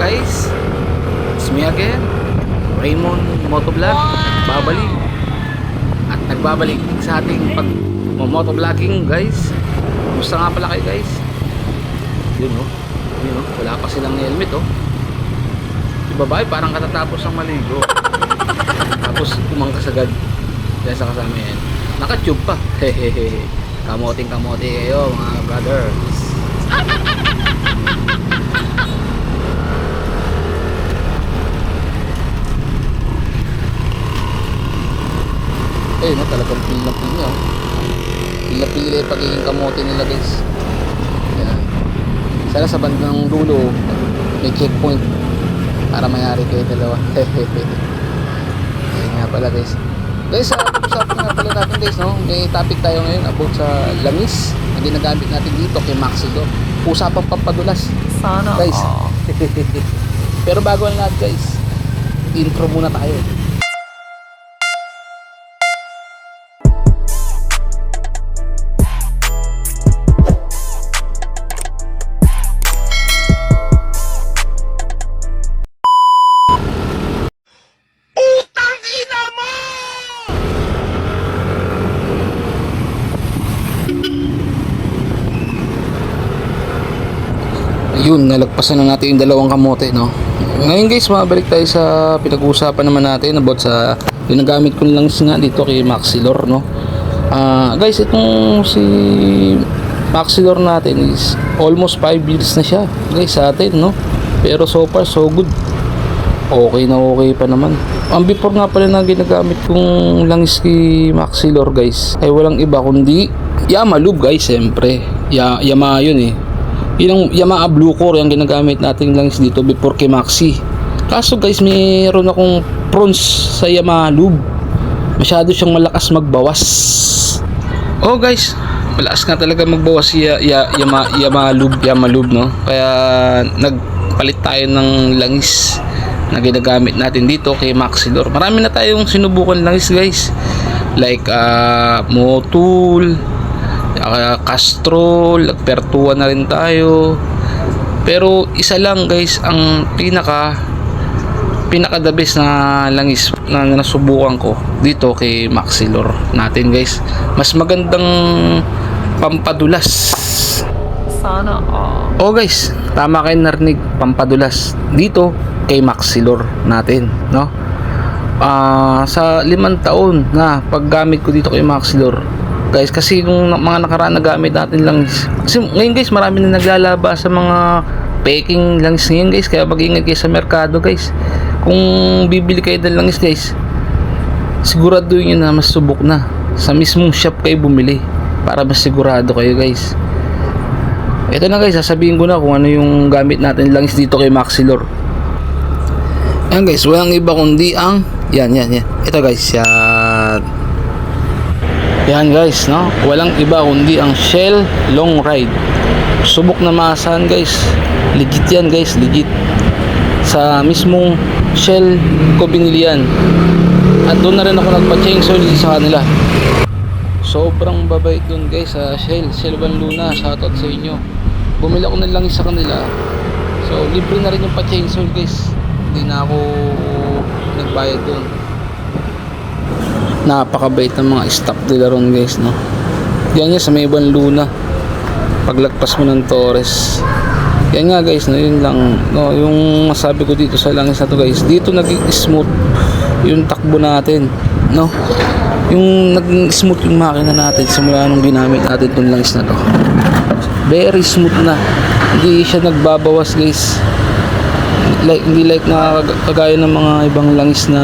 guys, it's me again, Raymond Motovlog. Babalik at nagbabalik sa ating motovlogging guys. Kumusta nga pala kayo guys? Yun oh, wala pa silang helmet oh. Yung babae parang katatapos ng maligo, tapos kumangkas agad dahil sa kasama yan. Nakatube pa. Hehehe. Kamote kayo mga brothers. Na talagang pila-pila pila-pila yung pagiging kamote nila guys. Yan. Sana sa bandang dulo may checkpoint para mayari kayo dalawa. Yan nga pala guys. Guys, usapan nga pala natin guys, no? May topic tayo ngayon about sa langis na ginagamit natin dito kay Maxilo. Usapang pampadulas sana guys. Pero bago ang lahat guys, intro muna tayo. Yun, nalagpasan na natin yung dalawang kamote, no? Ngayon guys, mabalik tayo sa pinag-uusapan naman natin about sa ginagamit ko lang nga dito kay Maxilor, no? Guys, itong si Maxilor natin is almost 5 years na siya guys sa atin, no? Pero so far so good. Okay na okay pa naman. Ang before nga pala na ginagamit kong langis kay Maxilor guys ay walang iba kundi Yamaha Lube guys, siyempre. Yamaha yun eh. Yung Yamaha Blue Core yung ginagamit natin langis dito before kay Maxi. Kaso guys, mayroon akong prawns sa Yamaha Lube. Masyado siyang malakas magbawas. Oh guys, malakas nga talaga magbawas si Yamaha Lube, no? Kaya nagpalit tayo ng langis na ginagamit natin dito kay Maxilor. Marami na tayong sinubukan langis guys. Like Motul, Castrol, Pertua na rin tayo. Pero isa lang guys ang pinaka the best na langis na nasubukan ko dito kay Maxilor natin guys. Mas magandang pampadulas sana. Oh guys, tama kayo narinig, pampadulas dito kay Maxilor natin, no? Sa 5 taon na paggamit ko dito kay Maxilor guys, kasi nung mga nakaraan na gamit natin lang, kasi ngayon guys marami na naglalaba sa mga peking langis ngayon guys, kaya mag-ingat kayo sa merkado guys. Kung bibili kayo ng langis guys, siguraduhin nyo na mas subok na sa mismong shop kayo bumili para mas sigurado kayo guys. Ito na guys, sasabihin ko na kung ano yung gamit natin langis dito kay Maxilor. Ayan guys, walang iba kundi ang yan ito guys, yan guys, no? Walang iba kundi ang Shell Long Ride. Subok na maasahan guys. Legit yan guys, legit. Sa mismong Shell ko binili yan. At doon na rin ako nagpa-change oil sa kanila. Sobrang babait doon guys sa Shell Van Luna. Shoutout sa inyo. Bumili ako ng langis sa kanila. So libre na rin yung pa-change oil guys. Hindi na ako nagbayad doon. Napakabait ng mga staff nila ron guys, no? Yan sa may Van Luna paglagpas mo ng Torres. Yan nga guys, no? Yun lang, no? Yung masabi ko dito sa langis na to guys, dito naging smooth yung takbo natin, no? Yung naging smooth yung makina natin simula nung ginamit natin itong langis na to. Very smooth na, hindi siya nagbabawas guys. Hindi like na kagaya ng mga ibang langis na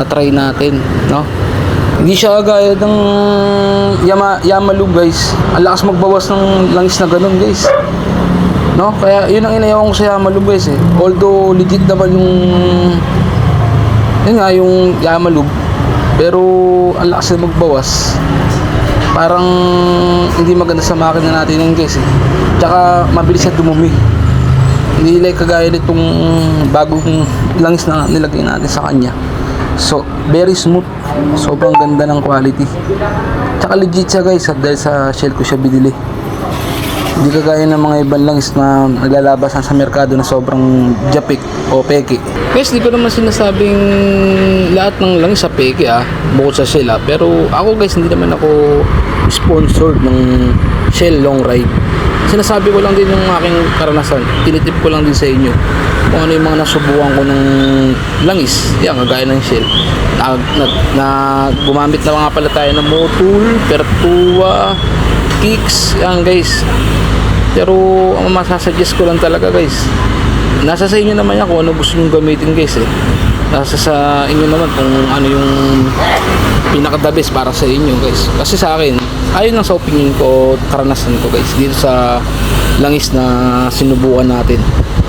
try natin, no? Hindi siya gaya ng Yamaha Lube guys. Ang lakas magbawas ng langis na ganun guys, no? Kaya yun ang inayawan ko sa Yamaha Lube guys eh. Although legit naman yung Yamaha Lube, pero ang lakas na magbawas. Parang hindi maganda sa makina natin yun guys eh. Tsaka mabilis siya dumumi. Hindi like kagaya nitong bagong langis na nilagay natin sa kanya. So, very smooth. Sobrang ganda ng quality. Tsaka legit siya guys, dahil sa Shell ko siya binili. Hindi kagaya ng mga ibang langis na naglalabas sa merkado na sobrang japik o peke. Guys, di ko naman sinasabing lahat ng langis sa peke bukod sa Shell pero ako guys, hindi naman ako sponsored ng Shell long ride. Sinasabi ko lang din yung aking karanasan, tinitip ko lang din sa inyo kung ano yung mga nasubukan ko ng langis, yan kagaya ng Shell na gumamit na nga pala tayo ng Motul, Pertua, Kicks, yan guys. Pero ang masasuggest ko lang talaga guys, nasa sa inyo naman yan kung ano gusto nyo gamitin guys nasa sa inyo naman kung ano yung pinaka the best para sa inyo guys. Kasi sa akin, ayun lang sa opinion ko, karanasan ko guys dito sa langis na sinubukan natin.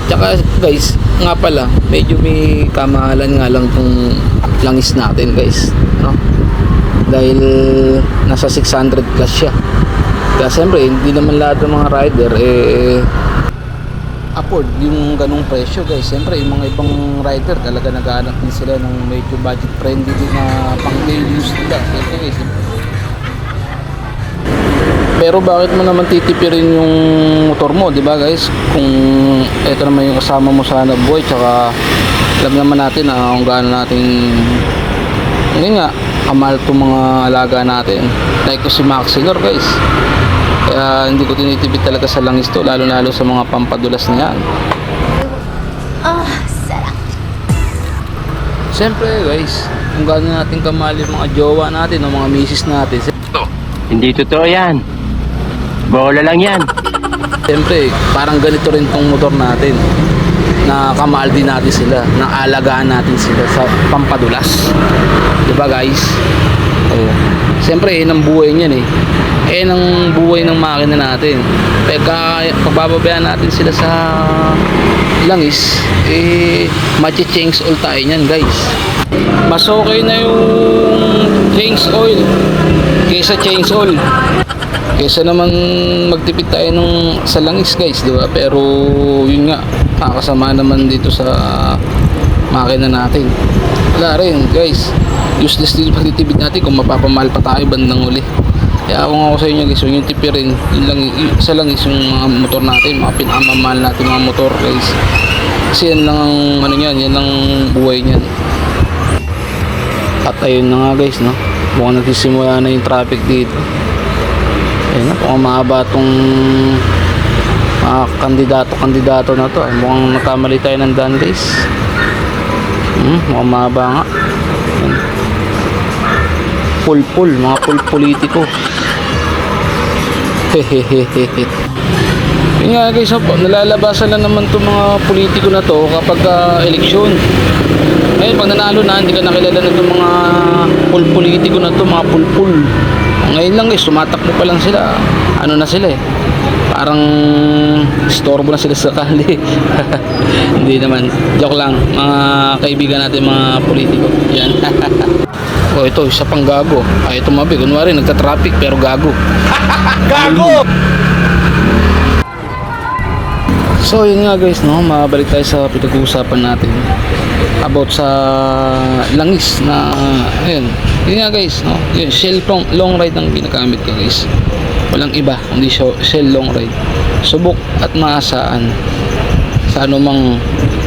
Tsaka guys, nga pala medyo may kamahalan nga lang tong langis natin guys, no? Dahil nasa 600 plus siya. Kaya siyempre hindi naman lahat ng mga rider afford yung ganung presyo guys. Siyempre yung mga ibang rider talaga naghahanap din sila ng medyo budget friendly din na pang daily use nila. Siyempre guys, pero bakit mo naman titipirin yung motor mo, di ba guys? Kung ito naman yung kasama mo sa hanap buhay, tsaka alam naman natin na kung gaano nating hindi nga kamahal itong mga alaga natin. Like ko si Maxilor guys, kaya hindi ko tinitipid talaga sa langis to, lalo sa mga pampadulas niyan. Sarap. Siyempre guys, kung gaano natin kamahal yung mga jowa natin o mga misis natin, Hindi totoo yan. Bola lang yan. siyempre parang ganito rin tong motor natin, na kamahal din natin sila, na alagaan natin sila sa pampadulas, diba guys? Siyempre ang buhay niyan ang buhay ng makina natin. Pagbababayaan natin sila sa langis, machi-change oil tayo niyan guys. Mas okay na yung change oil kaysa change oil, kaysa naman magtipid tayo sa langis guys, di ba? Pero yun nga, nakakasama naman dito sa makina natin. Wala rin guys, useless din pagtitipid natin kung mapapamahal pa tayo bandang uli. Kaya kung ako sa inyo guys, yung tipirin yun lang, isa lang yung mga motor natin, mga pinakamamahal natin mga motor guys. Kasi yan lang ang ano yan, yan lang buhay niyan. At ayun na nga guys, no, mukhang nagsisimula na yung traffic dito. Ayun na, mukhang mahaba itong kandidato na to. Mukhang nakamali tayo ng daan guys. Mukhang mahaba nga. Ayun. Pulpul, mga pulpolitiko. Hehehehe. Yun nga guys, nalalabasan na naman itong mga politiko na to kapag eleksyon. Ngayon pag nanalo na, hindi ka nakilala na itong mga pulpolitiko na to, mga pulpul. Ngayon lang guys, tumatakbo pa lang sila, ano na sila parang istorbo na sila sa kali. Hindi naman, joke lang mga kaibigan natin mga politiko yan. Ito isa pang gago, ay tumabi, kunwari nagka-traffic pero gago. Gago. So yun nga guys, no, mabalik tayo sa pinag-uusapan natin about sa langis na ayun. Yun nga guys, no, yun, Shell long ride ang ginagamit ko guys. Walang iba, hindi Shell long ride. Subok at maasaan sa anumang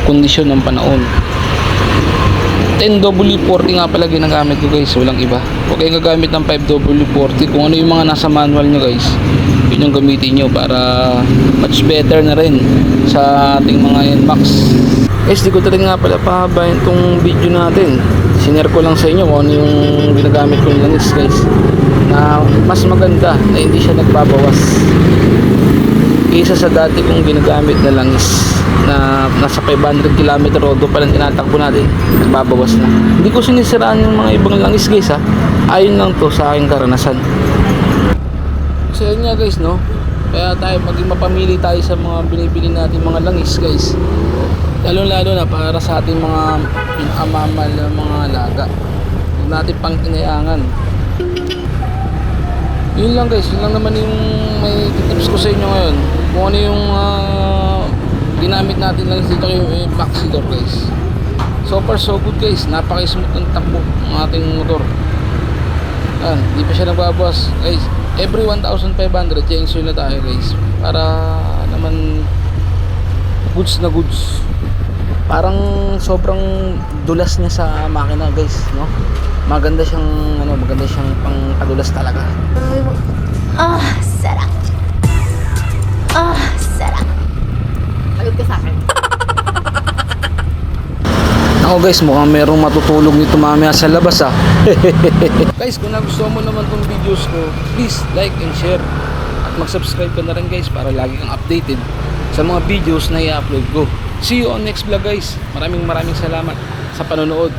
kondisyon ng panahon. 10W40 nga pala ginagamit ko guys, walang iba. Huwag kayong gagamit ng 5W40. Kung ano yung mga nasa manual nyo guys, yun yung gamitin nyo para much better na rin sa ating mga NMAX. Guys, di ko talaga nga pala pahabayin itong video natin. Sinare ko lang sa inyo kung ano yung ginagamit kong langis guys, na mas maganda na hindi siya nagbabawas kaysa sa dati kong ginagamit na langis na nasa 500 km rodo pa lang tinatakbo natin, nagbabawas na. Hindi ko sinisiraan yung mga ibang langis guys ayon lang to sa aking karanasan. So yun nga guys, no, kaya tayo maging mapamili tayo sa mga binibili natin mga langis guys, lalo na para sa ating mga pinamamal na mga alaga. Huwag natin pang inayangan. Yun lang guys, yun lang naman yung may tips ko sa inyo ngayon. Kung ano yung ginamit natin lang dito kay Maxilor guys. So far so good guys, napaka-smooth ng takbo ng ating motor. Yan, di pa siya nagbabawas guys. every 1,500 chainsaw na tayo guys, para naman goods na goods. Parang sobrang dulas niya sa makina guys, no? Maganda siyang pangpadulas talaga. Sarap. Sarap. Lagot ka sa akin. Ako guys, mukhang merong matutulog nito mamaya sa labas Guys, kung nagustuhan mo naman tong videos ko, please like and share. At mag-subscribe ka na rin guys para lagi kang updated sa mga videos na i-upload ko. See you on next vlog guys. Maraming salamat sa panonood.